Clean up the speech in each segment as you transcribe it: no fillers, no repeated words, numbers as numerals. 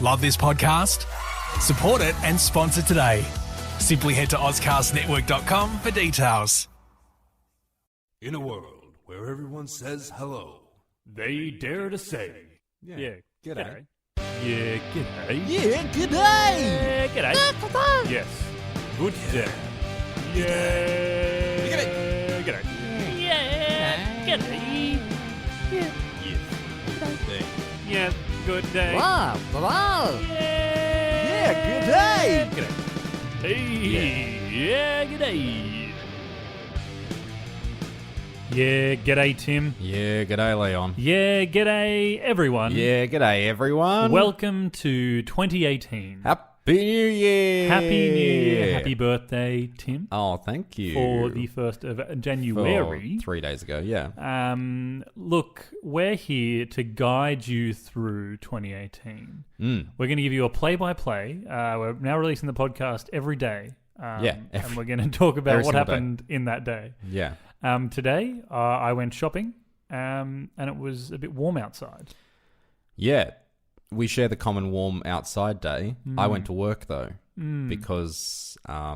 Love this podcast? Support it and sponsor today. Simply head to auscastnetwork.com for details. In a world where everyone says hello, they dare to say, g'day. Yeah, g'day. Yeah, g'day. Yeah, g'day. Yes. Good day. Yeah. G'day. G'day. Yeah. G'day. Yeah. Yes. Yeah. Good day. Wow, wow. Yeah. Good day. G'day. Hey. Yeah. G'day. Yeah. G'day, Tim. Yeah, g'day, Leon. Yeah. G'day, everyone. Yeah, g'day, everyone. Welcome to 2018. Happy New Year. Happy New Year. Happy birthday, Tim. Oh, thank you. For the 1st of January. For 3 days ago, yeah. Look, we're here to guide you through 2018. We're going to give you a play-by-play. We're now releasing the podcast every day. And we're going to talk about what happened in that day. Yeah. Today, I went shopping, and it was a bit warm outside. Yeah. We share the common warm outside day. I went to work, though, because I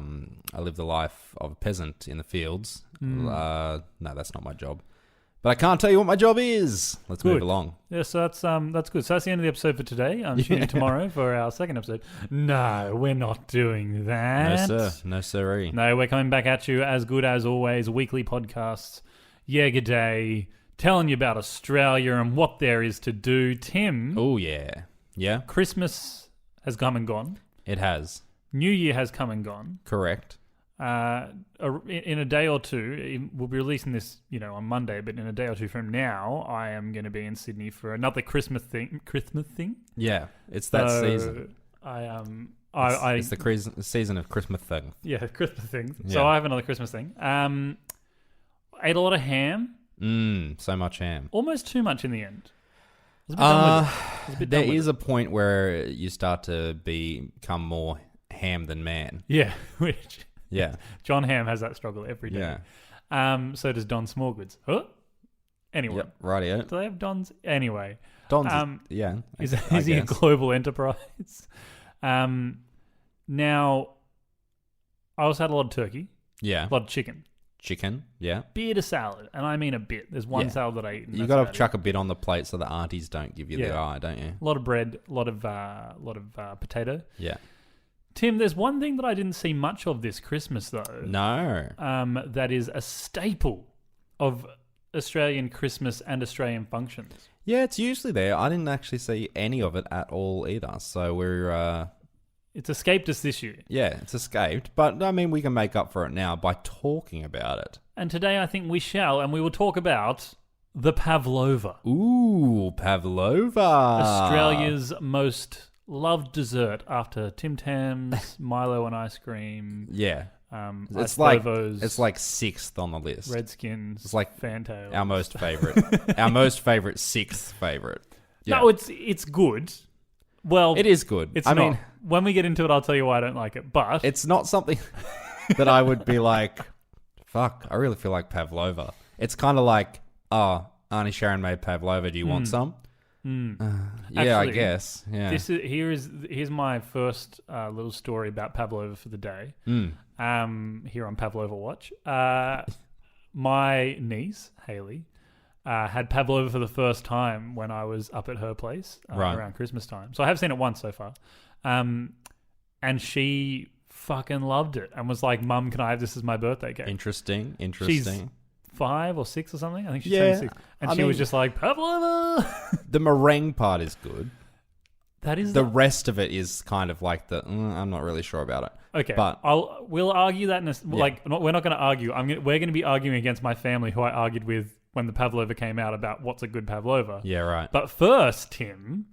live the life of a peasant in the fields. No, that's not my job. But I can't tell you what my job is. Let's move along. Yeah, so that's good. So that's the end of the episode for today. I'm tuning tomorrow for our second episode. No, we're not doing that. No, sir. No, sirree. No, we're coming back at you as good as always. Weekly podcasts. Yeah, good day. Telling you about Australia and what there is to do. Tim. Oh, yeah. Yeah? Christmas has come and gone. It has. New Year has come and gone. Correct. In a day or two, we'll be releasing this, on Monday, but in a day or two from now, I am going to be in Sydney for another Christmas thing. Yeah, it's that season. It's the season of Christmas thing. Yeah, Christmas thing. Yeah. So I have another Christmas thing. Ate a lot of ham. So much ham. Almost too much in the end. I was a bit done with it. There is a point where you start to become more ham than man. Yeah, which... Yeah. John Hamm has that struggle every day. Yeah. So does Don Smallgoods. Huh? Anyway. Yep, rightio. Do they have Dons? Anyway. Don's, Is he a global enterprise? Now, I also had a lot of turkey. Yeah. A lot of chicken. Chicken, yeah. Bit of salad. And I mean a bit. There's one salad that I eat. You got to chuck a bit on the plate so the aunties don't give you the eye, don't you? A lot of bread. A lot of potato. Yeah. Tim, there's one thing that I didn't see much of this Christmas, though. No. That is a staple of Australian Christmas and Australian functions. Yeah, it's usually there. I didn't actually see any of it at all either. So we're... It's escaped us this year. Yeah, it's escaped. But, I mean, we can make up for it now by talking about it. And today I think we shall, and we will talk about the Pavlova. Ooh, Pavlova. Australia's most... loved dessert after Tim Tams, Milo and ice cream. Yeah. It's like sixth on the list. Redskins. It's like Fantails. our most favorite. Our most favorite, sixth favorite. Yeah. No, it's good. Well, it is good. I mean, when we get into it, I'll tell you why I don't like it. But it's not something that I would be like, fuck, I really feel like Pavlova. It's kind of like, Auntie Sharon made Pavlova. Do you want some? Actually, I guess. Yeah. Here's my first little story about Pavlova for the day. Here on Pavlova Watch, my niece Haley had Pavlova for the first time when I was up at her place around Christmas time. So I have seen it once so far, and she fucking loved it and was like, "Mum, can I have this as my birthday cake?" Interesting. She's 5 or 6 or something. I think she's 26. And she was just like, Pavlova! The meringue part is good. That is the rest of it is kind of like I'm not really sure about it. Okay, but we'll argue that we're not going to argue. We're going to be arguing against my family, who I argued with when the Pavlova came out about what's a good Pavlova. Yeah, right. But first, Tim,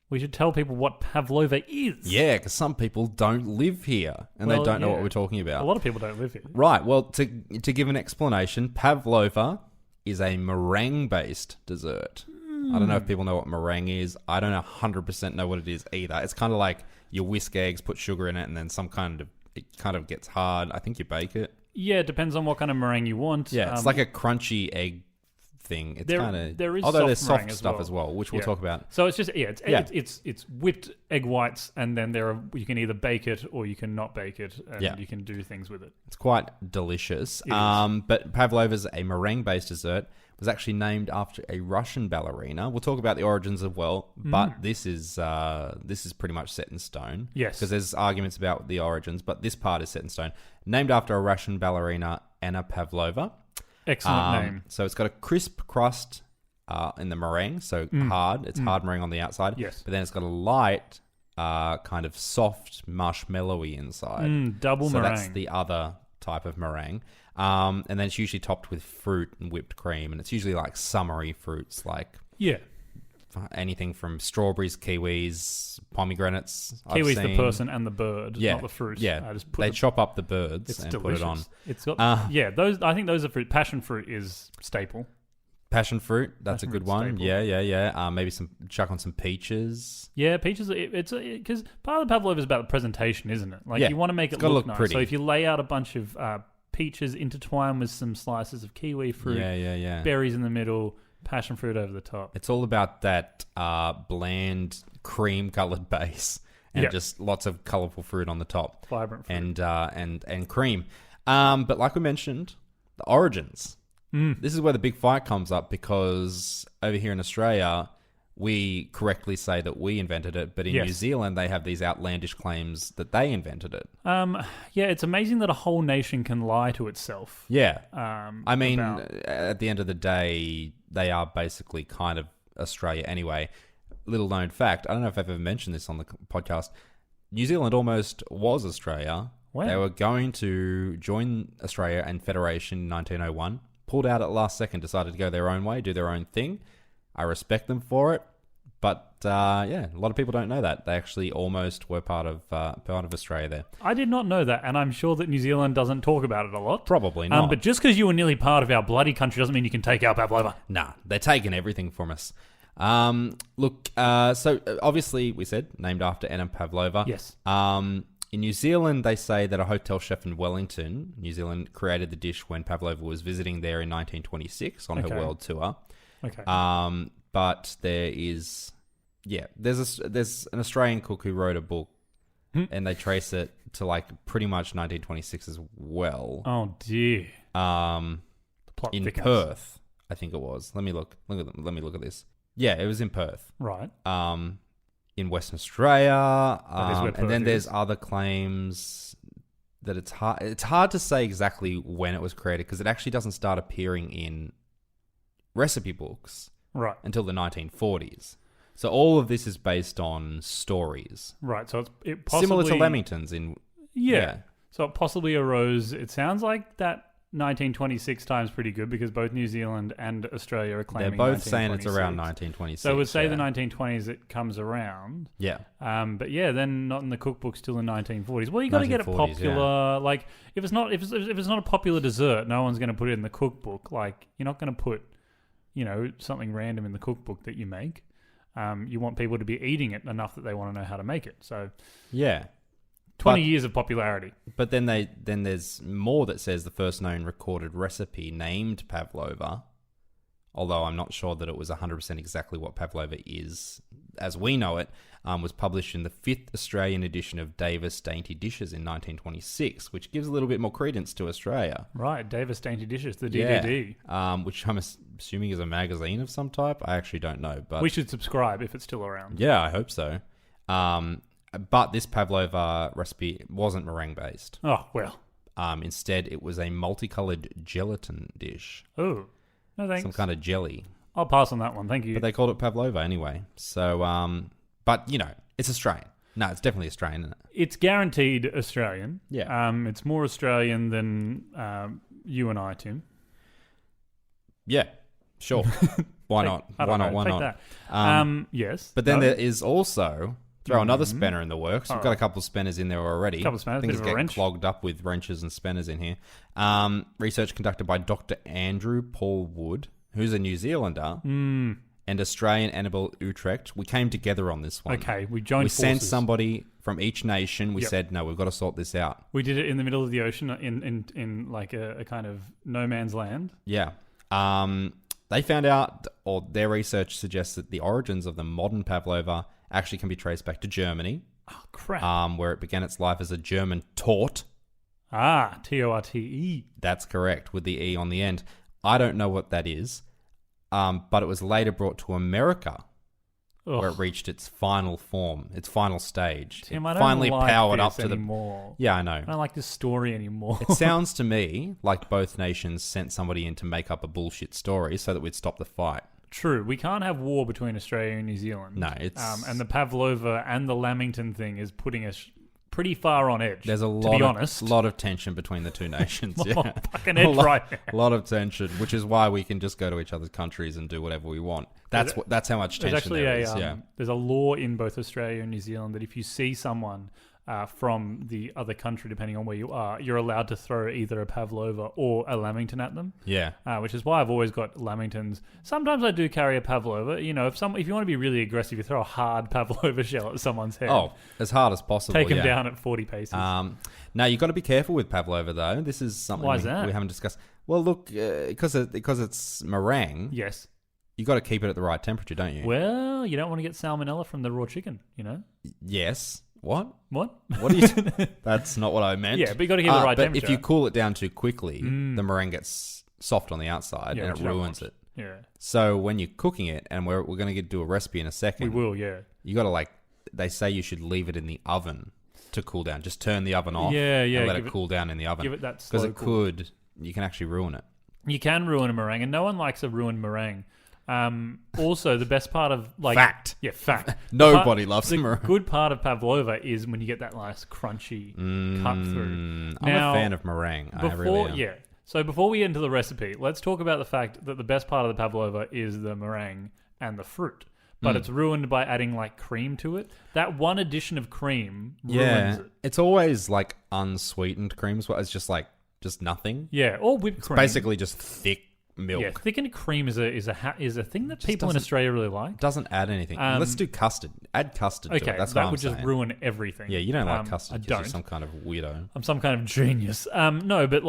we should tell people what Pavlova is. Yeah, because some people don't live here and they don't know what we're talking about. A lot of people don't live here. Right. Well, to give an explanation, Pavlova is a meringue-based dessert. I don't know if people know what meringue is. I don't 100% know what it is either. It's kind of like you whisk eggs, put sugar in it, and then it kind of gets hard. I think you bake it. Yeah, it depends on what kind of meringue you want. Yeah, it's like a crunchy egg thing. It's there is although there's soft meringue soft as stuff well. as well, which we'll talk about. So it's just it's whipped egg whites, and then you can either bake it or you can not bake it, and you can do things with it. It's quite delicious. But Pavlova's a meringue-based dessert. Was actually named after a Russian ballerina. We'll talk about the origins as well, but this is pretty much set in stone. Yes, because there's arguments about the origins, but this part is set in stone. Named after a Russian ballerina, Anna Pavlova. Excellent name. So it's got a crisp crust in the meringue, so hard. It's hard meringue on the outside. Yes, but then it's got a light, kind of soft marshmallowy inside. Double so meringue. That's the other type of meringue. And then it's usually topped with fruit and whipped cream, and it's usually like summery fruits, like anything from strawberries, kiwis, pomegranates. Kiwi's the person and the bird, not the fruit. Yeah, they chop up the birds and delicious. put it on. It's got those. I think those are fruit. Passion fruit is staple. Passion fruit, that's Passion a good fruit's one. staple. Yeah. Maybe chuck on some peaches. Yeah, peaches. It's because part of the pavlova is about the presentation, isn't it? Like you want to make it look nice. Pretty. So if you lay out a bunch of peaches intertwined with some slices of kiwi fruit, berries in the middle, passion fruit over the top. It's all about that bland cream-colored base and just lots of colorful fruit on the top, vibrant fruit, and cream. But like we mentioned, the origins. This is where the big fight comes up, because over here in Australia, we correctly say that we invented it, but in New Zealand, they have these outlandish claims that they invented it. It's amazing that a whole nation can lie to itself. Yeah. I mean, at the end of the day, they are basically kind of Australia anyway. Little known fact, I don't know if I've ever mentioned this on the podcast, New Zealand almost was Australia. Wow. They were going to join Australia and Federation in 1901, pulled out at the last second, decided to go their own way, do their own thing. I respect them for it, but a lot of people don't know that they actually almost were part of Australia there. I did not know that, and I'm sure that New Zealand doesn't talk about it a lot. Probably not. But just because you were nearly part of our bloody country doesn't mean you can take our pavlova. Nah, they're taking everything from us. So obviously we said named after Anna Pavlova. Yes. In New Zealand, they say that a hotel chef in Wellington, New Zealand, created the dish when Pavlova was visiting there in 1926 on her world tour. Okay. But there's an Australian cook who wrote a book, and they trace it to like pretty much 1926 as well. Oh dear. In Perth, I think it was. Let me look at this. Yeah, it was in Perth. Right. In Western Australia, and then there's is. other claims that it's hard to say exactly when it was created, because it actually doesn't start appearing in recipe books until the 1940s. So all of this is based on stories. Right. So it possibly similar to Lamingtons in So it possibly arose. It sounds like that 1926 time's pretty good, because both New Zealand and Australia are claiming. They're both saying it's around 1926. So we'd say the 1920s it comes around. Yeah. But then not in the cookbook, still in 1940s. Well, you got to get it popular. Yeah. Like if it's not a popular dessert, no one's going to put it in the cookbook. Like you're not going to put, something random in the cookbook that you make. You want people to be eating it enough that they want to know how to make it. So yeah. 20 years of popularity. But then there's more that says the first known recorded recipe named Pavlova, although I'm not sure that it was 100% exactly what Pavlova is as we know it, was published in the 5th Australian edition of Davis Dainty Dishes in 1926, which gives a little bit more credence to Australia. Right, Davis Dainty Dishes, the DDD. Yeah, which I'm assuming is a magazine of some type. I actually don't know. But we should subscribe if it's still around. Yeah, I hope so. But this Pavlova recipe wasn't meringue-based. Oh, well. Instead, it was a multicolored gelatin dish. Oh, no thanks. Some kind of jelly. I'll pass on that one, thank you. But they called it Pavlova anyway. So, but, it's Australian. No, it's definitely Australian, isn't it? It's guaranteed Australian. Yeah. It's more Australian than you and I, Tim. Yeah, sure. Why not? Why not? That. Yes. But then there is also... Throw another spanner in the works. We've got a couple of spanners in there already. A couple of spanners, Things bit of a get wrench. clogged up with wrenches and spanners in here. Research conducted by Dr. Andrew Paul Wood, who's a New Zealander, and Australian Annabelle Utrecht. We came together on this one. Okay, we joined forces. We sent somebody from each nation. We said, no, we've got to sort this out. We did it in the middle of the ocean in like a kind of no man's land. Yeah. They found out, or their research suggests that the origins of the modern pavlova actually can be traced back to Germany. Oh, crap. Where it began its life as a German tort. Torte. That's correct, with the E on the end. I don't know what that is, but it was later brought to America, where it reached its final form, its final stage. Tim, it I don't finally like powered this up to anymore. Yeah, I know. I don't like this story anymore. It sounds to me like both nations sent somebody in to make up a bullshit story so that we'd stop the fight. True. We can't have war between Australia and New Zealand. No, it's... and the Pavlova and the Lamington thing is putting us pretty far on edge. There's a lot of tension between the two nations. Yeah. Fucking edge right now. A lot of tension, which is why we can just go to each other's countries and do whatever we want. That's how much tension there is. There's a law in both Australia and New Zealand that if you see someone from the other country, depending on where you are, you're allowed to throw either a Pavlova or a Lamington at them. Yeah. Which is why I've always got Lamingtons. Sometimes I do carry a Pavlova. You know, if you want to be really aggressive, you throw a hard Pavlova shell at someone's head. Oh, as hard as possible. Take them down at 40 paces. Now, you've got to be careful with Pavlova, though. This is something Why is that? we haven't discussed. Well, look, because it's meringue, yes. you got to keep it at the right temperature, don't you? Well, you don't want to get salmonella from the raw chicken, you know? Yes. What? What? What are you... That's not what I meant. Yeah, but you got to keep it the right but temperature. if you cool it down too quickly, the meringue gets soft on the outside and it ruins it. Yeah. So when you're cooking it, and we're going to do a recipe in a second. We will, yeah. You got to they say you should leave it in the oven to cool down. Just turn the oven off and let it cool down in the oven. Give it that slow Because you can actually ruin it. You can ruin a meringue, and no one likes a ruined meringue. Also, the best part of fact. Yeah, fact. Nobody loves a meringue. The good part of Pavlova is when you get that nice crunchy cut through. I'm a fan of meringue. I really am. Yeah. So before we get into the recipe, let's talk about the fact that the best part of the Pavlova is the meringue and the fruit. But it's ruined by adding cream to it. That one addition of cream ruins it. It's always unsweetened cream as well. It's just nothing. Yeah, or whipped cream. Basically just thick milk. Yeah, thickened cream is a thing that people in Australia really like. Doesn't add anything. Let's do custard. Add custard to it. That's what I'm saying. That would just ruin everything. Yeah, you don't like custard. I don't. don't. You're some kind of weirdo. I'm some kind of genius. No, but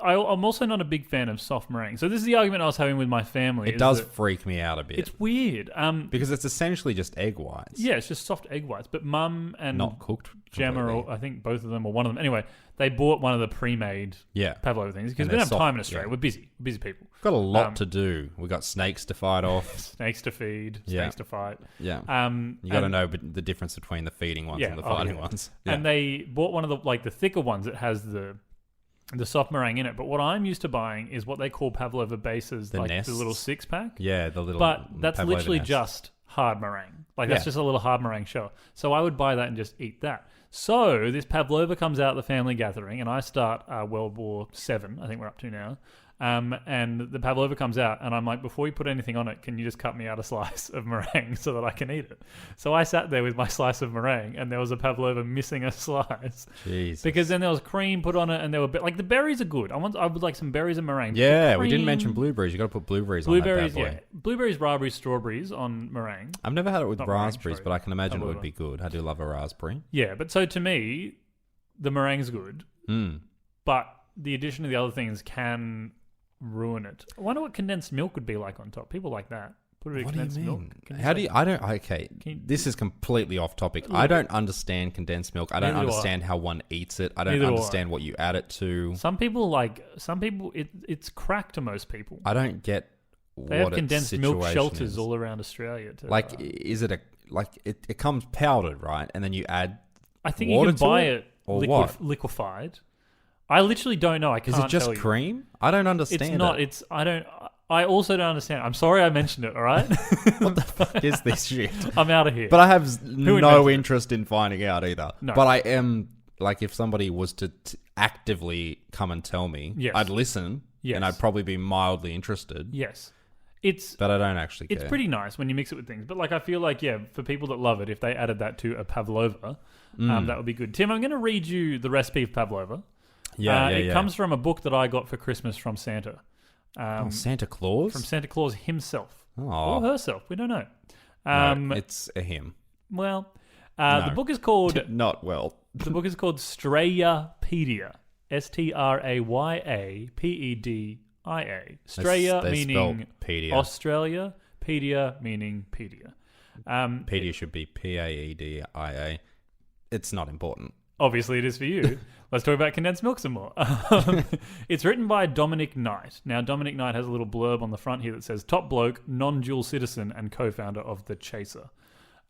I'm also not a big fan of soft meringue. So this is the argument I was having with my family. It does freak me out a bit. It's weird. Because it's essentially just egg whites. Yeah, it's just soft egg whites. But Mum and not cooked Gemma, or I think both of them or one of them. Anyway, they bought one of the pre-made Pavlova things because we don't have time in Australia. We're busy. We're busy people. We've got a lot to do. We've got snakes to fight off. Snakes to feed. Snakes to fight. Yeah. You got to know the difference between the feeding ones and the fighting ones. Yeah. And they bought one of the thicker ones that has the soft meringue in it. But what I'm used to buying is what they call Pavlova bases, the little 6-pack. Yeah, the little. But that's Pavlova literally nest. Just hard meringue. That's just a little hard meringue shell. So I would buy that and just eat that. So this Pavlova comes out at the family gathering, and I start World War VII, I think we're up to now. And the Pavlova comes out, and I'm like, before you put anything on it, can you just cut me out a slice of meringue so that I can eat it? So I sat there with my slice of meringue, and there was a Pavlova missing a slice. Jesus. Because then there was cream put on it, and there were the berries are good. I would like some berries and meringue. Yeah, we didn't mention blueberries. You got to put blueberries on that bad boy. Yeah. Blueberries, raspberries, strawberries on meringue. I've never had it with Not raspberries, meringue, but I can imagine Pavlova. it would be good. I do love a raspberry. Yeah, but so to me, the meringue's good, but the addition of the other things can ruin it. I wonder what condensed milk would be like on top. People like that. Put it in condensed milk. This is completely off topic. I don't understand condensed milk. I don't understand how one eats it. I don't understand what you add it to. Some people it's crack to most people. I don't get they have condensed milk shelters all around Australia too. Is it it comes powdered, right? And then you add I think you can buy it or liquefied. I literally don't know. I can't. Is it just tell you. cream? I don't understand. It's not. I also don't understand. I'm sorry I mentioned it. All right. What the fuck is this shit? I'm out of here. But I have no interest in finding out either. No. But I am if somebody was to actively come and tell me, I'd listen, and I'd probably be mildly interested. Yes. But I don't actually care. It's pretty nice when you mix it with things. But I feel for people that love it, if they added that to a Pavlova, that would be good. Tim, I'm going to read you the recipe of Pavlova. It comes from a book that I got for Christmas from Santa. Santa Claus? From Santa Claus himself. Oh. Or herself. We don't know. No, it's a him. Well, the book is called... Not well. The book is called Strayapedia. Strayapedia. Australia They meaning spell pedia. Australia. Pedia meaning pedia. Pedia should be Paedia. It's not important. Obviously, it is for you. Let's talk about condensed milk some more. It's written by Dominic Knight. Now, Dominic Knight has a little blurb on the front here that says, top bloke, non-dual citizen, and co-founder of The Chaser.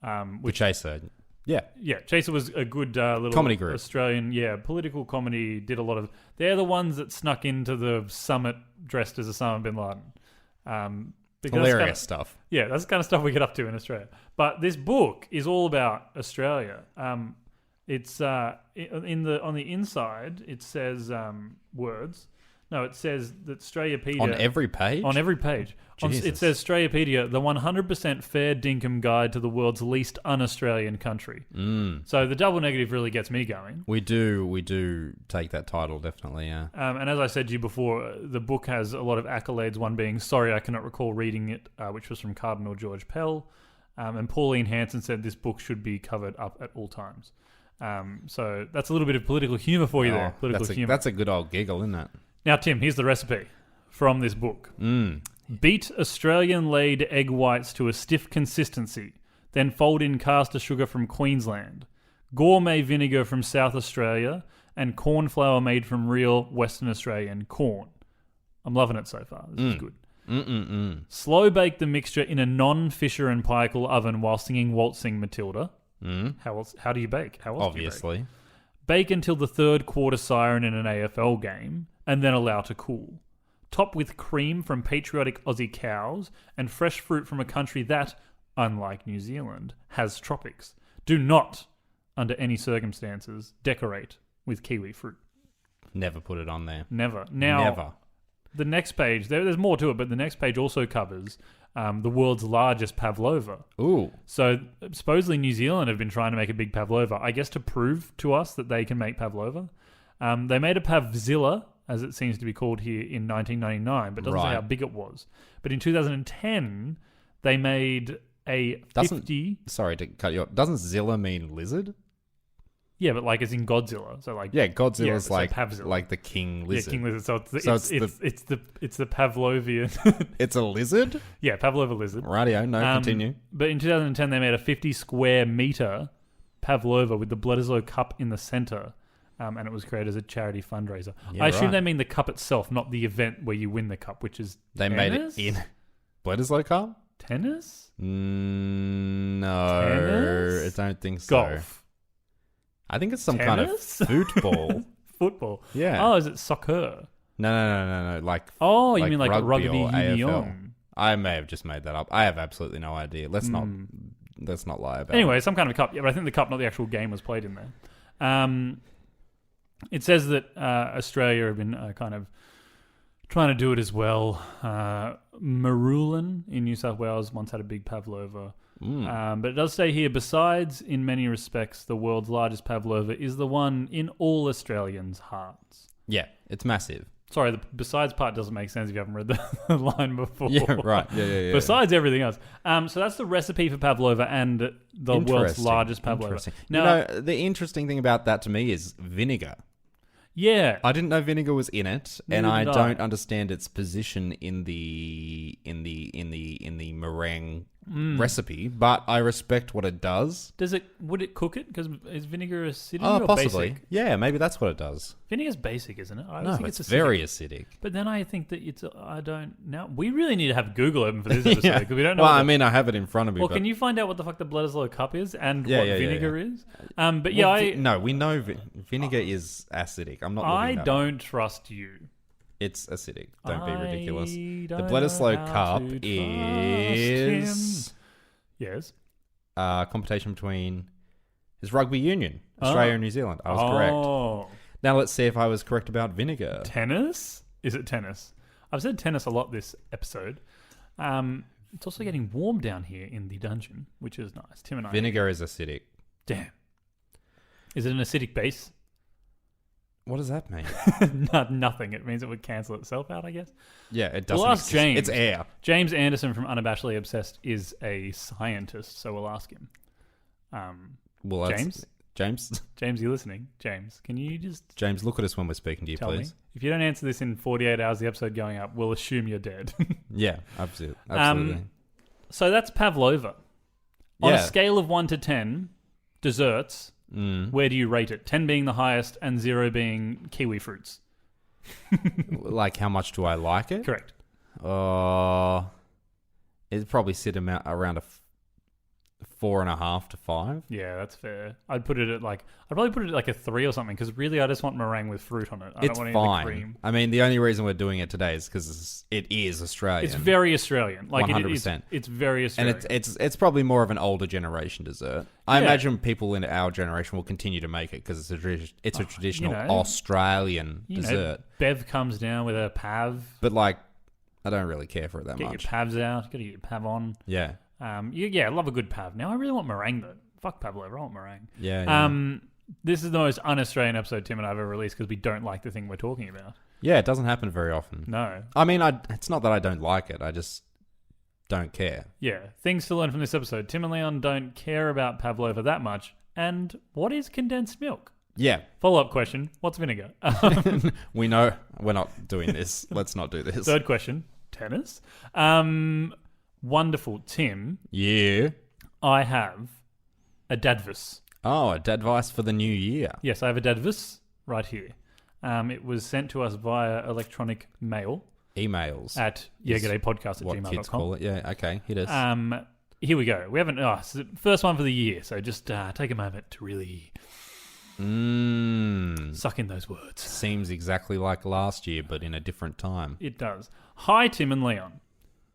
The Chaser. Yeah. Yeah, Chaser was a good little comedy group. Australian, political comedy. Did a lot of... They're the ones that snuck into the summit dressed as Osama bin Laden. Hilarious stuff. Yeah, that's the kind of stuff we get up to in Australia. But this book is all about Australia. It's on the inside. It says words. No, it says that Australiapedia On every page. On every page, it says Australiapedia, the 100% fair dinkum guide to the world's least un-Australian country. So the double negative really gets me going. We do take that title, definitely. Yeah. And as I said to you before, the book has a lot of accolades. One being, sorry, I cannot recall reading it, which was from Cardinal George Pell. And Pauline Hanson said this book should be covered up at all times. So that's a little bit of political humour for you there. That's a good old giggle, isn't it? Now, Tim, here's the recipe from this book. Beat Australian laid egg whites to a stiff consistency, then fold in caster sugar from Queensland, gourmet vinegar from South Australia, and corn flour made from real Western Australian corn. I'm loving it so far. This is good. Slow bake the mixture in a non-Fisher and Paykel oven while singing Waltzing Matilda. How do you bake? How else Obviously. do you bake? Bake until the third quarter siren in an AFL game, and then allow to cool. Top with cream from patriotic Aussie cows and fresh fruit from a country that, unlike New Zealand, has tropics. Do not, under any circumstances, decorate with kiwi fruit. Never put it on there. Never. Now, Never. The next page, there's more to it, but the next page also covers the world's largest pavlova. Ooh. So supposedly New Zealand have been trying to make a big pavlova, I guess to prove to us that they can make pavlova. They made a pavzilla, as it seems to be called here, in 1999, but doesn't say how big it was. But in 2010, they made a 50... Sorry to cut you off. Doesn't Zilla mean lizard? Yeah, but like as in Godzilla. So like Godzilla's Pavzilla. like the king lizard. Yeah, king lizard. So it's the Pavlovian. It's a lizard? Yeah, Pavlova lizard. Rightio, continue. But in 2010, they made a 50 square meter Pavlova with the Bledisloe Cup in the center. And it was created as a charity fundraiser. Yeah, I assume they mean the cup itself, not the event where you win the cup, which is They tennis? made it in Bledisloe Cup? Tennis? No. Tennis? I don't think so. Golf? I think it's some Tennis? kind of football. Football? Yeah. Oh, is it soccer? No. Like you mean like rugby or AFL. union? I may have just made that up. I have absolutely no idea. Let's not lie about it. Anyway, some kind of cup. Yeah, but I think the cup, not the actual game, was played in there. It says that Australia have been kind of trying to do it as well. Marulan in New South Wales once had a big pavlova. But it does say here, besides, in many respects, the world's largest pavlova is the one in all Australians' hearts. Yeah, it's massive. Sorry, the besides part doesn't make sense if you haven't read the line before. Yeah, right. Yeah. Besides everything else. So that's the recipe for pavlova and the world's largest pavlova. Now, the interesting thing about that to me is vinegar. Yeah. I didn't know vinegar was in it, and Neither I did don't understand its position in the meringue recipe, but I respect what it does. Would it cook it? Because is vinegar acidic or possibly. basic? Yeah, maybe that's what it does. Vinegar's basic, isn't it? I No, think it's acidic. very acidic. But then I think that we really need to have Google open for this episode because we don't know. Well, I mean, I have it in front of me. Well, but... can you find out what the fuck the Bledisloe Cup is and what vinegar is? But no, we know vinegar is acidic. I'm not. I don't trust you. It's acidic. Don't be ridiculous. The don't Bledisloe know how Cup to trust is him. Yes. Competition between rugby union, Australia and New Zealand. I was correct. Now let's see if I was correct about vinegar. Tennis? Is it tennis? I've said tennis a lot this episode. It's also getting warm down here in the dungeon, which is nice. Tim and I. Vinegar is acidic. Damn. Is it an acidic base? What does that mean? Nothing. It means it would cancel itself out, I guess. Yeah, it doesn't. We'll ask James. It's air. James Anderson from Unabashedly Obsessed is a scientist, so we'll ask him. James? James? James, you listening? James, can you just James, look at us when we're speaking to you, tell please. me? If you don't answer this in 48 hours, the episode going up, we'll assume you're dead. Yeah, absolutely. So that's Pavlova. On Yeah. a scale of 1 to 10, desserts, where do you rate it? 10 being the highest and 0 being kiwi fruits. Like, how much do I like it? Correct. It'd probably sit around a 4.5 to 5. Yeah, that's fair. I'd probably put it at like a 3 or something because really I just want meringue with fruit on it. I It's don't want fine. any of the cream. I mean, the only reason we're doing it today is because it is Australian. It's very Australian. Like 100%. It's very Australian. And it's probably more of an older generation dessert. I Yeah. imagine people in our generation will continue to make it because it's a traditional Australian dessert. Bev comes down with a pav. But like, I don't really care for it that Get much. your pavs out. Got to get your pav on. Yeah. I love a good pav. Now I really want meringue though. Fuck Pavlova, I want meringue. Yeah. This is the most un-Australian episode Tim and I have ever released because we don't like the thing we're talking about. Yeah, it doesn't happen very often. No. I mean, it's not that I don't like it. I just don't care. Yeah. Things to learn from this episode. Tim and Leon don't care about Pavlova that much. And what is condensed milk? Yeah. Follow-up question. What's vinegar? We know we're not doing this. Let's not do this. Third question. Tennis. Wonderful. Tim, Yeah. I have a dadvis. Oh, a advice for the new year. Yes, I have a dadvis right here. It was sent to us via electronic mail Emails. at Is yeahg'daypodcast@gmail.com. what kids call it. Yeah, okay. Hit us. Here we go. We haven't... it's the first one for the year, so just take a moment to really suck in those words. Seems exactly like last year, but in a different time. It does. Hi, Tim and Leon.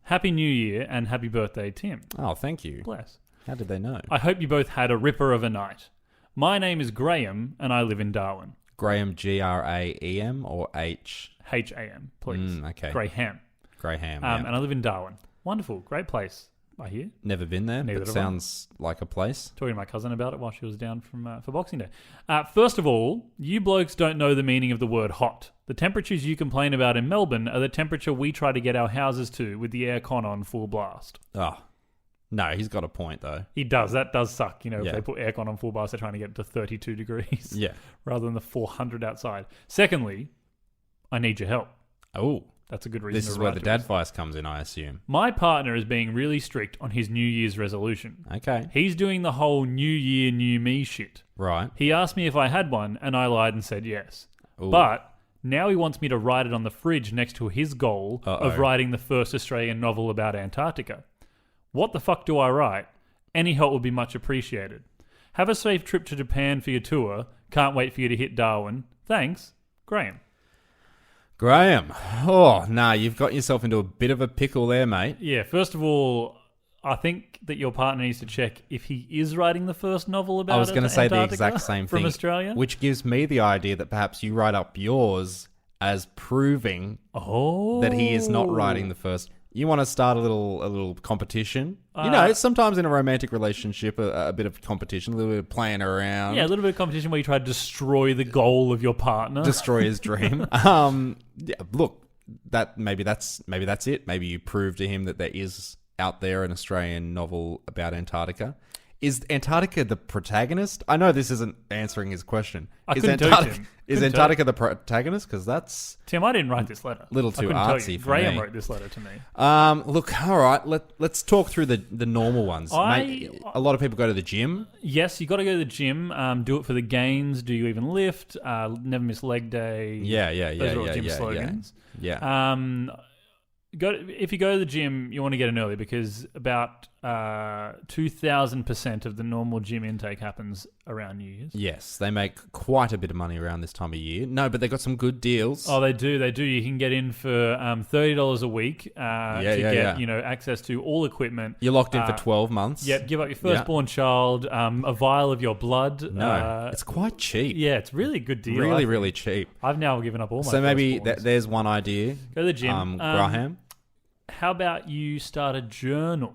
Happy New Year and happy birthday, Tim. Oh, thank you. Bless. How did they know? I hope you both had a ripper of a night. My name is Graham, and I live in Darwin. Graham, Graem or H? H-A-M, please. Okay. Graham. Graham. And I live in Darwin. Wonderful. Great place, I hear. Never been there, Neither but have I. sounds like a place. Talking to my cousin about it while she was down for Boxing Day. First of all, you blokes don't know the meaning of the word hot. The temperatures you complain about in Melbourne are the temperature we try to get our houses to with the aircon on full blast. Oh, no, he's got a point, though. He does. That does suck. If Yeah. they put aircon on full blast, they're trying to get it to 32 degrees. Yeah. Rather than the 400 outside. Secondly, I need your help. Oh, That's a good reason this to is where write the to dad us. advice comes in, I assume. My partner is being really strict on his New Year's resolution. Okay. He's doing the whole New Year, New Me shit. Right. He asked me if I had one, and I lied and said yes. Ooh. But now he wants me to write it on the fridge next to his goal of writing the first Australian novel about Antarctica. What the fuck do I write? Any help would be much appreciated. Have a safe trip to Japan for your tour. Can't wait for you to hit Darwin. Thanks, Graham. Graham. Oh, nah, you've got yourself into a bit of a pickle there, mate. Yeah, first of all, I think that your partner needs to check if he is writing the first novel about I was going to say the Antarctica exact same from thing. Australia. Which gives me the idea that perhaps you write up yours as proving that he is not writing the first. You want to start a little competition. Sometimes in a romantic relationship, a bit of competition, a little bit of playing around. Yeah, a little bit of competition where you try to destroy the goal of your partner. Destroy his dream. Look, maybe that's it. Maybe you prove to him that there is out there an Australian novel about Antarctica. Is Antarctica the protagonist? I know this isn't answering his question. Is Antarctica the protagonist? Because that's Tim, I didn't write this letter. Little I too couldn't tell artsy you. for Graham me. wrote this letter to me. Look, all right. Let's talk through the normal ones. Mate, a lot of people go to the gym. Yes, you got to go to the gym. Do it for the gains. Do you even lift? Never miss leg day. Yeah. Those are all gym slogans. Yeah. If you go to the gym, you want to get in early because about 2,000% of the normal gym intake happens around New Year's. Yes, they make quite a bit of money around this time of year. No, but they got some good deals. Oh, they do. You can get in for $30 a week to get access to all equipment. You're locked in for 12 months. Yep, give up your firstborn child, a vial of your blood. No, it's quite cheap. Yeah, it's really a good deal. Really, really cheap. I've now given up all my So maybe firstborns. there's one idea. Go to the gym. Graham. How about you start a journal?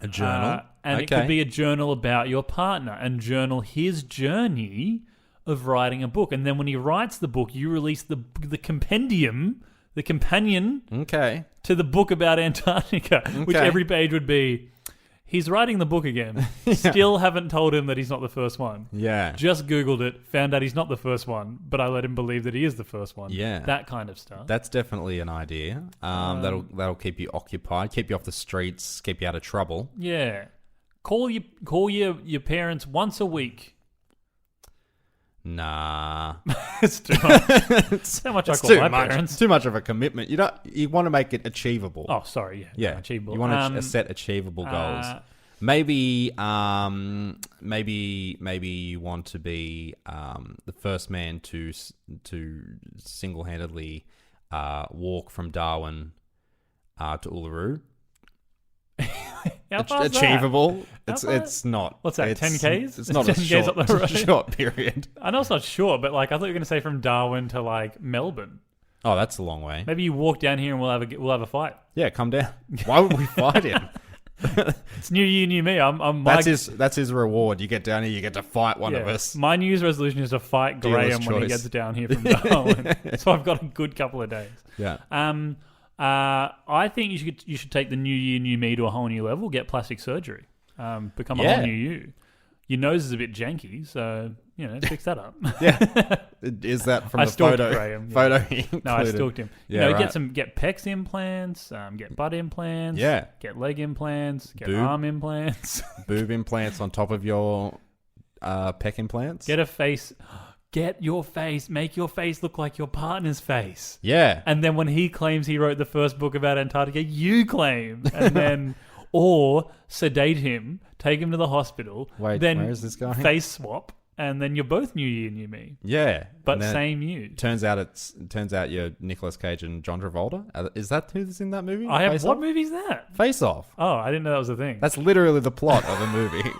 A journal? And it could be a journal about your partner and journal his journey of writing a book. And then when he writes the book, you release the compendium, the companion Okay. to the book about Antarctica, which every page would be, He's writing the book again. Still haven't told him that he's not the first one. Yeah. Just Googled it, found out he's not the first one, but I let him believe that he is the first one. Yeah. That kind of stuff. That's definitely an idea. That'll keep you occupied, keep you off the streets, keep you out of trouble. Yeah. Call your parents once a week. Nah. It's too much. That's how much I call my parents. It's too much of a commitment. You want to make it achievable. Oh, sorry. Yeah. Achievable. You want to set achievable goals. Maybe you want to be the first man to single-handedly walk from Darwin to Uluru. How far is achievable. That? It's not. What's that? 10Ks? It's not 10Ks up the road? a short period. I know it's not short, but I thought you were going to say from Darwin to Melbourne. Oh, that's a long way. Maybe you walk down here and we'll have a fight. Yeah, come down. Why would we fight him? It's new year, new me. That's his reward. You get down here, you get to fight one of us. My New Year's resolution is to fight Graham when he gets down here from Darwin. So I've got a good couple of days. Yeah. I think you should take the new year, new me to a whole new level. Get plastic surgery. Become a whole new you. Your nose is a bit janky, so fix that up. Yeah. Is that from I the stalked photo? Graham, yeah. Photo he included? No, I stalked him. Yeah, right. Get pecs implants, get butt implants, get leg implants, get arm implants, boob implants on top of your pec implants. Get your face, make your face look like your partner's face. Yeah. And then when he claims he wrote the first book about Antarctica, you claim. And then, or sedate him, take him to the hospital. Wait, then where is this going? Face swap, and then you're both new year, new me. Yeah. But same you. Turns out you're Nicolas Cage and John Travolta. Is that who's in that movie? What movie is that? Face Off. Oh, I didn't know that was a thing. That's literally the plot of a movie.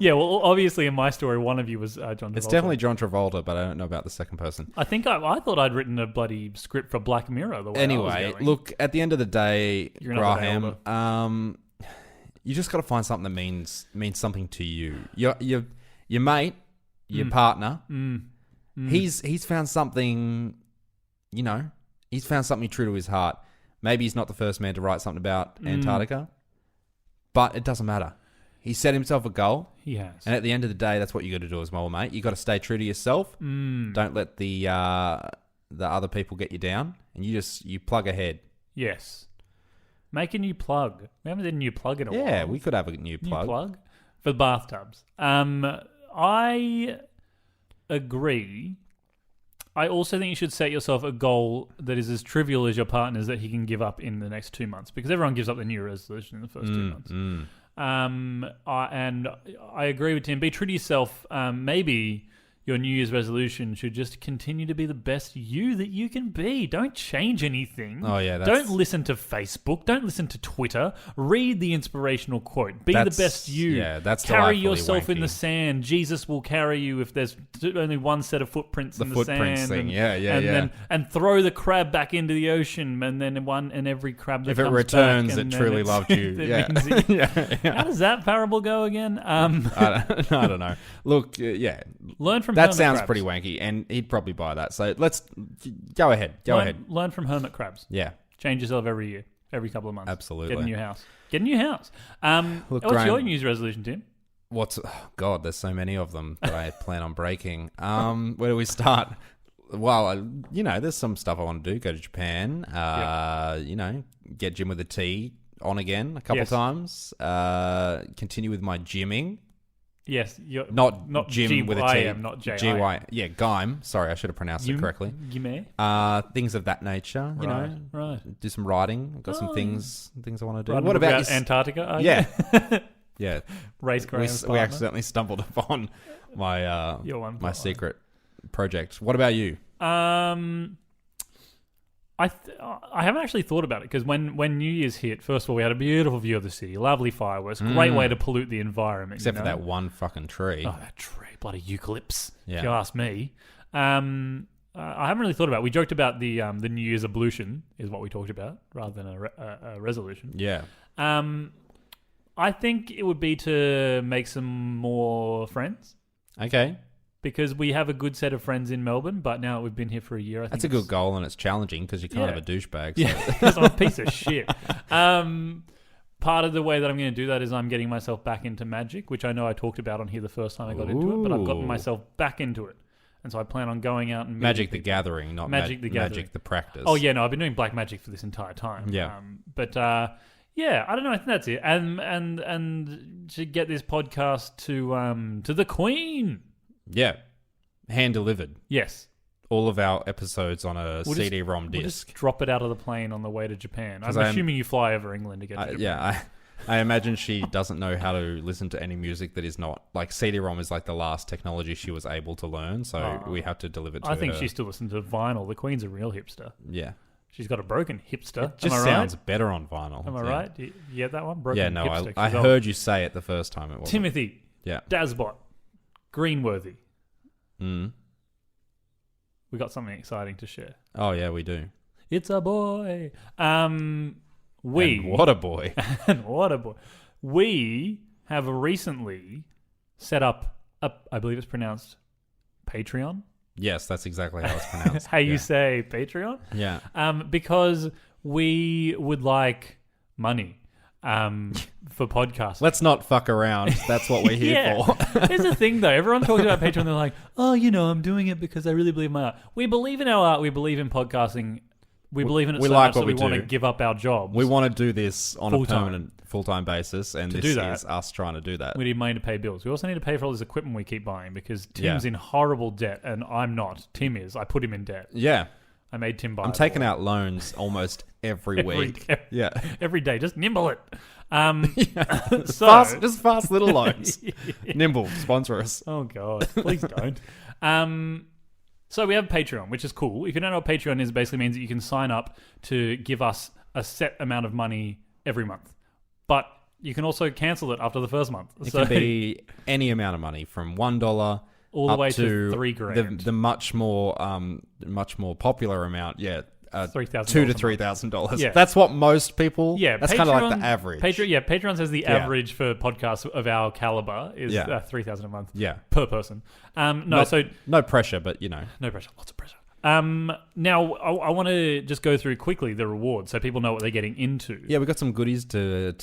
Yeah, well, obviously in my story, one of you was John Travolta. It's definitely John Travolta, but I don't know about the second person. I think I thought I'd written a bloody script for Black Mirror. Anyway, look, at the end of the day, Graham, you just got to find something that means something to you. Your mate, your partner, he's found something. He's found something true to his heart. Maybe he's not the first man to write something about Antarctica, but it doesn't matter. He set himself a goal. He has. And at the end of the day, that's what you got to do as well, mate. You got to stay true to yourself. Don't let the other people get you down. And you plug ahead. Yes. Make a new plug. We haven't did a new plug in a while. Yeah, we could have a new plug. New plug for the bathtubs. I agree. I also think you should set yourself a goal that is as trivial as your partner's that he can give up in the next 2 months. Because everyone gives up their New Year resolution in the first 2 months. And I agree with Tim. Be true to yourself. Maybe your New Year's resolution should just continue to be the best you that you can be. Don't change anything. Oh, yeah. Don't listen to Facebook. Don't listen to Twitter. Read the inspirational quote. Be the best you. Yeah, that's carry yourself in the sand. Jesus will carry you if there's only one set of footprints in the footprints sand. Thing. Yeah. And throw the crab back into the ocean, and then every crab that if it comes returns, back, it truly loved you. How does that parable go again? I don't know. Look, learn from. That sounds pretty wanky, and he'd probably buy that. So let's go ahead. Learn from hermit crabs. Yeah. Change yourself every year, every couple of months. Absolutely. Get a new house. What's Graham, your New Year's resolution, Tim? God, there's so many of them that I plan on breaking. Where do we start? Well, there's some stuff I want to do. Go to Japan. Get Gym with a T on again a couple times. Continue with my gymming. Yes, you're not gym with a T. Not J. GY. Yeah, Gym. Sorry, I should have pronounced it correctly. Things of that nature. Right. Do some writing. I've got some things I want to do. Writing What about Antarctica? Yeah. Yeah. Race Graham's we accidentally stumbled upon my my secret project. What about you? I haven't actually thought about it because when New Year's hit, first of all, we had a beautiful view of the city, lovely fireworks, great way to pollute the environment. Except for that one fucking tree. Oh, that tree, bloody eucalypts. Yeah. If you ask me. I haven't really thought about it. We joked about the New Year's ablution is what we talked about rather than a resolution. Yeah. I think it would be to make some more friends. Okay. Because we have a good set of friends in Melbourne, but now we've been here for a year. I think that's a good goal, and it's challenging because you're kind of a douchebag. So. Yeah, because I'm a piece of shit. part of the way that I'm going to do that is I'm getting myself back into Magic, which I know I talked about on here the first time I got into it, but I've gotten myself back into it. And so I plan on going out and... Magic the Gathering, not Magic the Practice. Oh, yeah, no, I've been doing Black Magic for this entire time. Yeah. Yeah, I don't know. I think that's it. And to get this podcast to the Queen. Yeah. Hand-delivered. Yes. All of our episodes on a CD-ROM disc. We'll just drop it out of the plane on the way to Japan. I'm assuming you fly over England to get to Japan. Yeah, I imagine she doesn't know how to listen to any music that is not... Like, CD-ROM is like the last technology she was able to learn, so we have to deliver it to her. I think she still listens to vinyl. The Queen's a real hipster. Yeah. She's got a broken hipster. It just sounds better on vinyl. Am I right? You get that one? Broken hipster. I heard you say it the first time it was. Timothy. Yeah. Dazbot. Greenworthy. Mm. We got something exciting to share. Oh, yeah, we do. It's a boy. And what a boy. And what a boy. We have recently set up, I believe it's pronounced Patreon. Yes, that's exactly how it's pronounced. How you say Patreon? Yeah. Because we would like money for podcasts. Let's not fuck around. That's what we're here for. Here's the thing, though. Everyone talks about Patreon. They're like, oh, I'm doing it because I really believe in my art. We believe in our art. We believe in podcasting. We believe in it so much that we want to give up our jobs. We want to do this on a permanent, full-time basis, and this is us trying to do that. We need money to pay bills. We also need to pay for all this equipment we keep buying because Tim's in horrible debt, and I'm not. Tim is. I put him in debt. Yeah. I made Tim buy I'm taking out loans almost every week. Every day. Just nimble it. Fast little loans. Nimble, sponsor us. Oh, God. Please don't. So we have Patreon, which is cool. If you don't know what Patreon is, it basically means that you can sign up to give us a set amount of money every month. But you can also cancel it after the first month. It can be any amount of money from $1 all the way to $3,000. The much more popular amount, $2,000 to $3,000. Yeah. That's what most people. Yeah, that's kind of like the average. Patreon says the average for podcasts of our caliber is $3,000 a month. Yeah, per person. No pressure, but no pressure. Lots of pressure. Now I want to just go through quickly the rewards so people know what they're getting into. Yeah, we've got some goodies to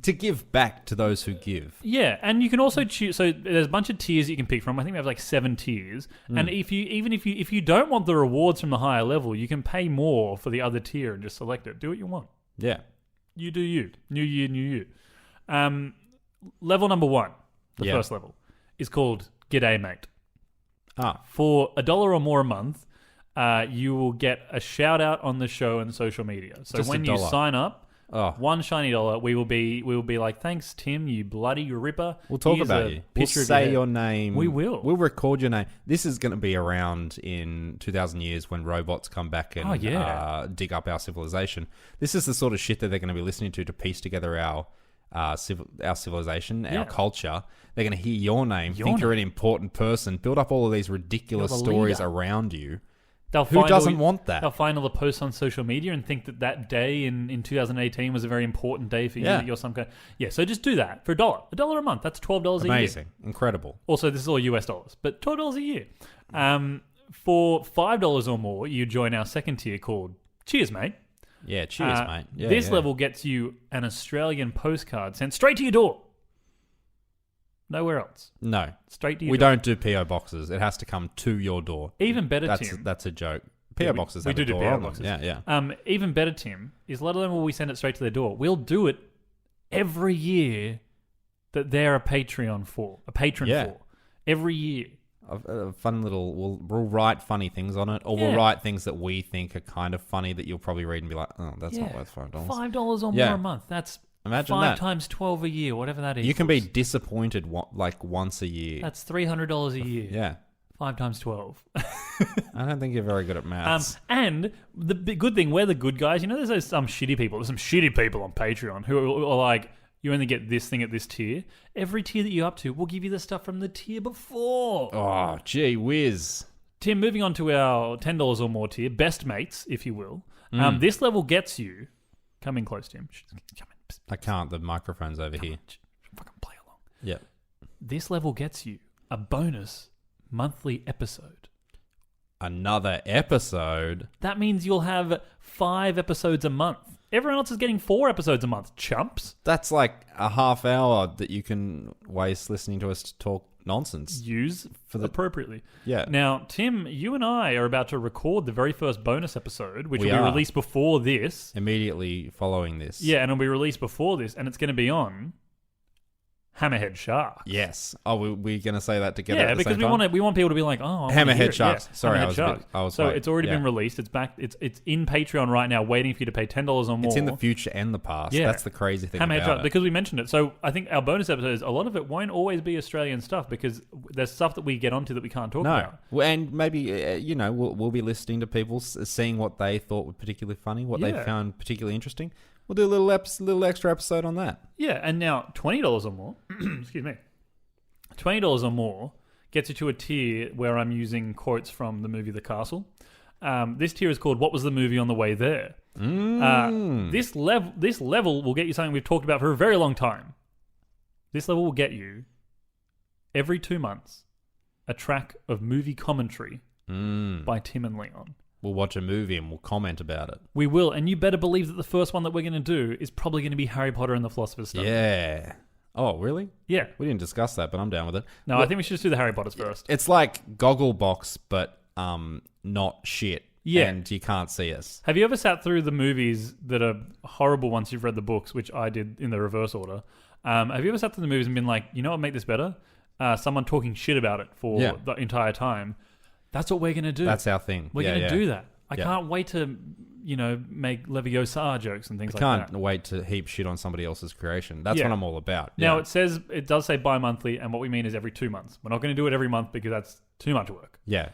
give back to those who give. Yeah, and you can also choose. So there's a bunch of tiers you can pick from. I think we have like 7 tiers. And if you don't want the rewards from the higher level, you can pay more for the other tier and just select it. Do what you want. Yeah, you do you. New year, new you. Level number 1, the first level, is called G'day Mate. For $1 or more a month, you will get a shout out on the show and social media. So just when you sign up, one shiny $1, we will be like, thanks Tim, you bloody ripper. We'll talk about you. We'll say your name. We will. We'll record your name. This is going to be around in 2,000 years when robots come back and dig up our civilization. This is the sort of shit that they're going to be listening to piece together our civilization, our culture. They're going to hear your name, think you're an important person, build up all of these ridiculous stories around you. Who doesn't want that? They'll find all the posts on social media and think that day in 2018 was a very important day for you. That you're some kind. Yeah, so just do that for $1. $1 a month. That's $12 a year. Amazing, incredible. Also, this is all US dollars, but $12 a year. For $5 or more, you join our second tier called Cheers, Mate. Yeah, cheers, mate. Yeah, this level gets you an Australian postcard sent straight to your door. Nowhere else. No. Straight to your door. We don't do P.O. boxes. It has to come to your door. Even better, Tim. That's a joke. P.O. boxes have a door. We do P.O. boxes. Yeah. Even better, Tim, is let alone will we send it straight to their door. We'll do it every year that they're a patron for. Every year. A fun little... We'll write funny things on it, or we'll write things that we think are kind of funny that you'll probably read and be like, oh, that's not worth $5. $5 or more a month. That's... Imagine 5 times 12 a year, whatever that is. You can be disappointed once a year. That's $300 a year. Yeah. 5 times 12. I don't think you're very good at maths. And the good thing, we're the good guys. There's some shitty people. There's some shitty people on Patreon who are like, you only get this thing at this tier. Every tier that you're up to, we'll give you the stuff from the tier before. Oh, gee whiz. Tim, moving on to our $10 or more tier, Best Mates, if you will. This level gets you... Come in close, Tim. Come in. I can't. The microphone's over here. Fucking play along. Yeah. This level gets you a bonus monthly episode. Another episode? That means you'll have 5 episodes a month. Everyone else is getting 4 episodes a month. Chumps. That's like a half hour that you can waste listening to us talk nonsense. Use appropriately. Yeah. Now, Tim, you and I are about to record the very first bonus episode, which We will be are. released before this. Immediately following this. Yeah, and it'll be released before this, and it's going to be on Hammerhead Sharks. Yes. Oh, we're going to say that together Yeah, at the because same time? we want people to be like, oh, I wanna Hammerhead hear it. Sharks. Yeah. Sorry, Hammerhead I was a bit- Sharks. I was so late. it's already Yeah. been released. It's back. It's in Patreon right now, waiting for you to pay $10 or more. It's in the future and the past. Yeah. That's the crazy thing Hammerhead about Sharks, it. because we mentioned it. So I think our bonus episodes, a lot of it won't always be Australian stuff because there's stuff that we get onto that we can't talk No. about. Well, and maybe, we'll be listening to people, seeing what they thought were particularly funny, what they Yeah. found particularly interesting. We'll do a little extra episode on that. Yeah, and now $20 or more, excuse me, $20 or more gets you to a tier where I'm using quotes from the movie The Castle. This tier is called "What Was the Movie on the Way There?" This level will get you something we've talked about for a very long time. This level will get you every 2 months a track of movie commentary by Tim and Leon. We'll watch a movie and we'll comment about it. We will, and you better believe that the first one that we're going to do is probably going to be Harry Potter and the Philosopher's Stone. Yeah. Oh, really? Yeah. We didn't discuss that, but I'm down with it. No, I think we should just do the Harry Potters first. It's like Gogglebox, but not shit. Yeah. And you can't see us. Have you ever sat through the movies that are horrible once you've read the books, which I did in the reverse order? Have you ever sat through the movies and been like, you know what would make this better? Someone talking shit about it for the entire time. That's what we're going to do. That's our thing. We're going to do that. I Yeah. can't wait to, make Leviosa jokes and things like that. Can't wait to heap shit on somebody else's creation. That's Yeah. what I'm all about. Now, Yeah. it does say bi-monthly, and what we mean is every 2 months. We're not going to do it every month because that's too much work. Yeah.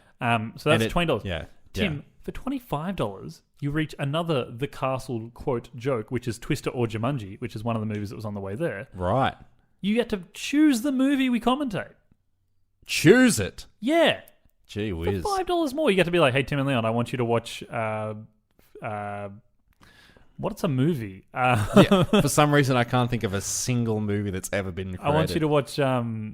So that's $20. Yeah. Tim, Yeah. for $25, you reach another The Castle quote joke, which is Twister or Jumanji, which is one of the movies that was on the way there. Right. You get to choose the movie we commentate. Choose it. Yeah. Gee For whiz. $5 more, you get to be like, hey, Tim and Leon, I want you to watch... what's a movie? Yeah. For some reason, I can't think of a single movie that's ever been created. I want you to watch...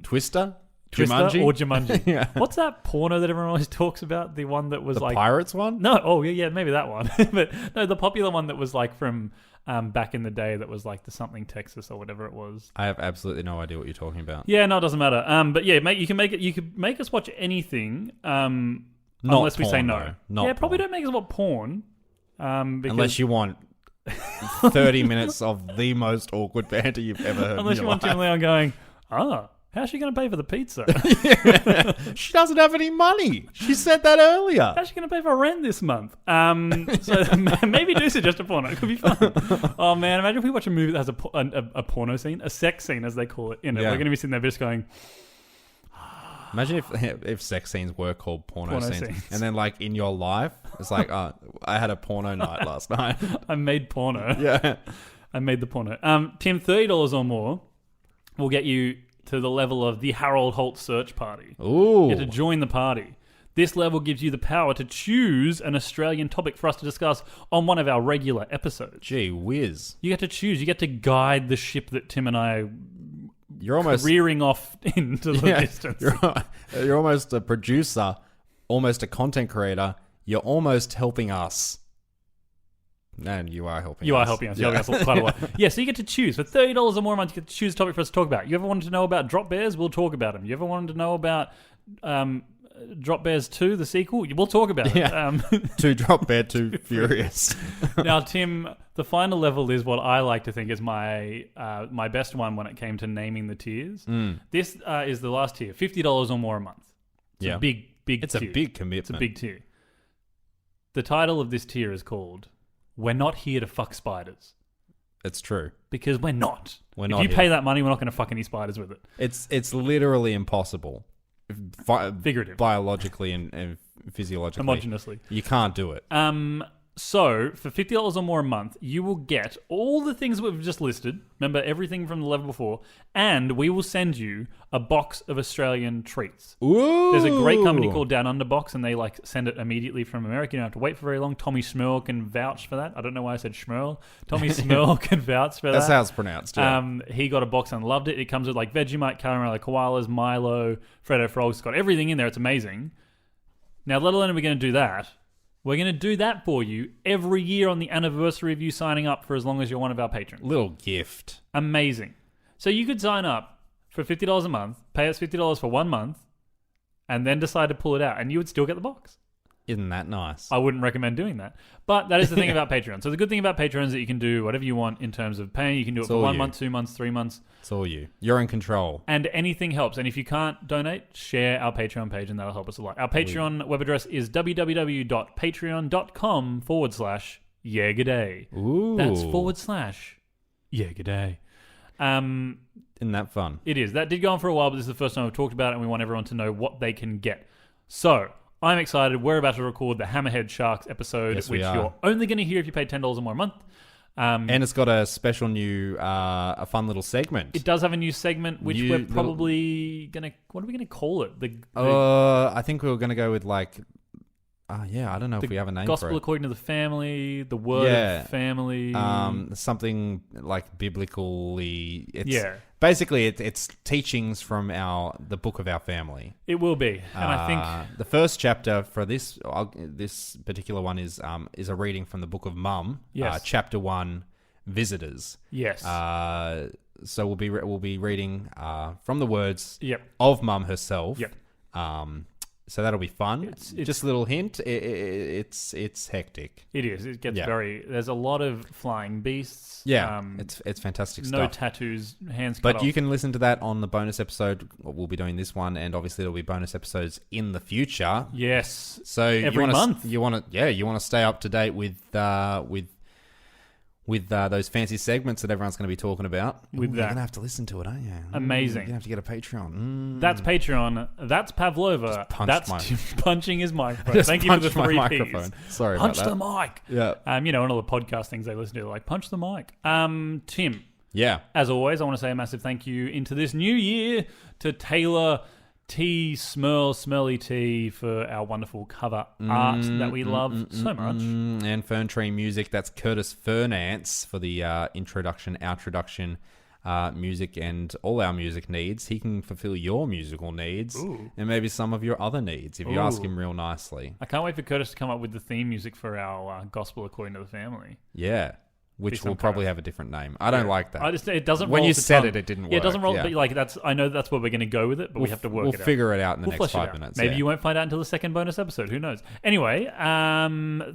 Twister? Twister Jumanji? or Jumanji. Yeah. What's that porno that everyone always talks about? The one that was The like... Pirates one? No, oh yeah, maybe that one. But no, the popular one that was like from back in the day that was like the something Texas or whatever it was. I have absolutely no idea what you're talking about. Yeah, no, it doesn't matter. But yeah, mate, you could make us watch anything unless we say porn, no. though. Not yeah, probably porn. don't make us watch porn. Because Unless you want 30 minutes of the most awkward banter you've ever heard. unless in you your want Tim life. Leon going, how's she going to pay for the pizza? She doesn't have any money. She said that earlier. How's she going to pay for rent this month? So maybe do suggest a porno. It could be fun. Oh man, imagine if we watch a movie that has a porno scene, a sex scene as they call it in it. Yeah. We're going to be sitting there just going, Imagine if sex scenes were called porno scenes. scenes. And then like in your life, it's like, I had a porno night last night. I made porno. Yeah. I made the porno. Tim, $30 or more will get you to the level of the Harold Holt search party. Ooh. You get to join the party. This level gives you the power to choose an Australian topic for us to discuss on one of our regular episodes. Gee whiz. You get to choose. You get to guide the ship that Tim and I You're almost rearing off into the distance. You're almost a producer, almost a content creator. You're almost helping us. And you are helping us. You are helping us. You're helping us quite a lot. Yeah, so you get to choose. For $30 or more a month, you get to choose a topic for us to talk about. You ever wanted to know about Drop Bears? We'll talk about them. You ever wanted to know about Drop Bears 2, the sequel? We'll talk about it. Yeah. Too Drop Bear, Too Furious. Now, Tim, the final level is what I like to think is my best one when it came to naming the tiers. This is the last tier, $50 or more a month. It's a big It's tier. a big commitment. It's a big tier. The title of this tier is called "We're Not Here to Fuck Spiders." It's true. Because we're not. We're if not you here. pay that money, we're not going to fuck any spiders with it. It's literally impossible. Figurative. Biologically and physiologically. Homogeneously. You can't do it. So, for $50 or more a month, you will get all the things that we've just listed. Remember, everything from the level before. And we will send you a box of Australian treats. Ooh. There's a great company called Down Under Box, and they send it immediately from America. You don't have to wait for very long. Tommy Smirl can vouch for that. I don't know why I said Schmirl. Tommy Smirl can vouch for That's that. how it's pronounced. Yeah. He got a box and loved it. It comes with like Vegemite, Caramel Koalas, Milo, Freddo Frogs. It's got everything in there. It's amazing. Now, let alone are we going to do that, We're going to do that for you every year on the anniversary of you signing up for as long as you're one of our patrons. Little gift. Amazing. So you could sign up for $50 a month, pay us $50 for 1 month, and then decide to pull it out, and you would still get the box. Isn't that nice? I wouldn't recommend doing that. But that is the thing about Patreon. So the good thing about Patreon is that you can do whatever you want in terms of paying. You can do it for 1 month, 2 months, 3 months. It's all you. You're in control. And anything helps. And if you can't donate, share our Patreon page and that'll help us a lot. Our Patreon web address is www.patreon.com/yeahg'day. Ooh. That's /yeahg'day. Isn't that fun? It is. That did go on for a while, but this is the first time we've talked about it and we want everyone to know what they can get. So, I'm excited. We're about to record the Hammerhead Sharks episode, which you're only going to hear if you pay $10 or more a month. And it's got a special new, a fun little segment. It does have a new segment, which we're probably going to... What are we going to call it? I think we were going to go with like... I don't know if we have a name for it. Gospel according to the family, the word of family. Something like biblically. Basically, it's teachings from the book of our family. It will be, and I think the first chapter for this particular one is a reading from the book of Mum. Yes. Chapter 1, Visitors. Yes. So we'll be reading from the words Yep. of Mum herself. Yep. So that'll be fun. It's just a little hint. It's hectic. It is. It gets very... There's a lot of flying beasts. Yeah, it's fantastic stuff. No tattoos, hands cut But off. you can listen to that on the bonus episode. We'll be doing this one, and obviously there'll be bonus episodes in the future. Yes. So every month. You want to stay up to date with those fancy segments that everyone's going to be talking about. You're going to have to listen to it, aren't you? Amazing. You're going to have to get a Patreon. That's Patreon. That's Pavlova. That's punching his microphone. Thank you for the 3 microphone. Ps. Sorry punch about that. the mic. Yeah. And all the podcast things they listen to, like, punch the mic. Tim. Yeah. As always, I want to say a massive thank you into this new year to Teylor Smirl, Smelly T, for our wonderful cover art that we love so much. And Fern Tree Music, that's Curtis Fernance for the introduction, outroduction music and all our music needs. He can fulfill your musical needs and maybe some of your other needs if you ask him real nicely. I can't wait for Curtis to come up with the theme music for our Gospel According to the Family. Yeah. Which will probably have a different name. I don't like that. It doesn't. When roll you off the said tongue. it didn't work. Yeah, it doesn't roll. But like I know that's where we're going to go with it, but we have to work it out. We'll figure it out in the next 5 minutes. Maybe you won't find out until the second bonus episode. Who knows? Anyway,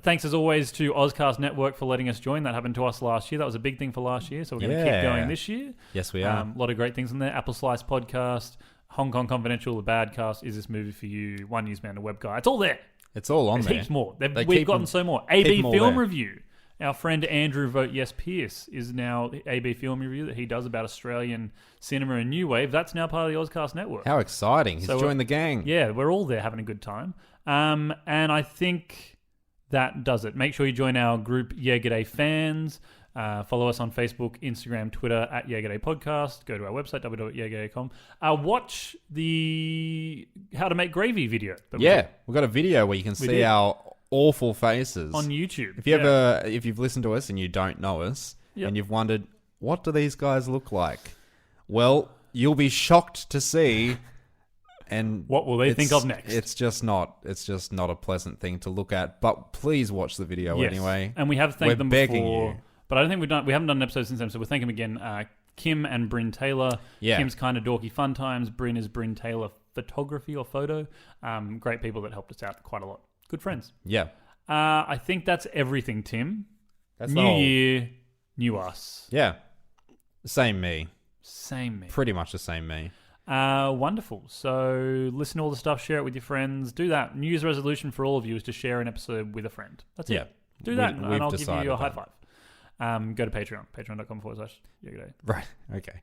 thanks as always to Auscast Network for letting us join. That happened to us last year. That was a big thing for last year, so we're going to keep going this year. Yes, we are. A lot of great things on there. Apple Slice Podcast, Hong Kong Confidential, The Bad Cast, Is This Movie For You, One Newsman, The Web Guy. It's all there. It's all on There's there. Heaps more. We've gotten so more. AB Film Review. Our friend Andrew Vote Yes Pierce is now the AB Film Review that he does about Australian cinema and New Wave. That's now part of the Auscast Network. How exciting. He's joined the gang. Yeah, we're all there having a good time. And I think that does it. Make sure you join our group, Yeah G'day Fans. Follow us on Facebook, Instagram, Twitter, at Yeah G'day Podcast. Go to our website, www.yeahg'day.com. Watch the How to Make Gravy video. We've got a video where you can see our awful faces on YouTube. If you've listened to us and you don't know us and you've wondered, what do these guys look like? Well, you'll be shocked to see. And what will they think of next? It's just not a pleasant thing to look at. But please watch the video anyway. And we have thanked them before. You. But I don't think we haven't done an episode since then, so we'll thank them again. Kim and Bryn Taylor. Yeah. Kim's Kind of Dorky Fun Times. Bryn is Bryn Taylor Photography or Photo. Great people that helped us out quite a lot. Good friends. Yeah. I think that's everything, Tim. That's new year, new us. Yeah. Same me. Pretty much the same me. Wonderful. So listen to all the stuff, share it with your friends. Do that. New Year's resolution for all of you is to share an episode with a friend. That's it. Do that and I'll give you a high five. Go to Patreon. Patreon.com/yeahg'day. Right. Okay.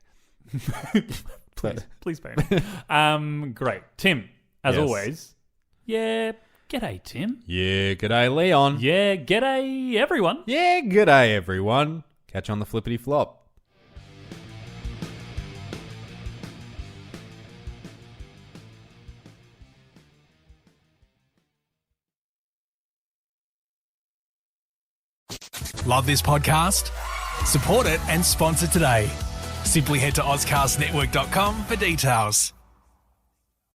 Please pay me. Great. Tim, as always. Yeah. G'day, Tim. Yeah, g'day, Leon. Yeah, g'day, everyone. Yeah, g'day, everyone. Catch you on the flippity flop. Love this podcast? Support it and sponsor today. Simply head to AuscastNetwork.com for details.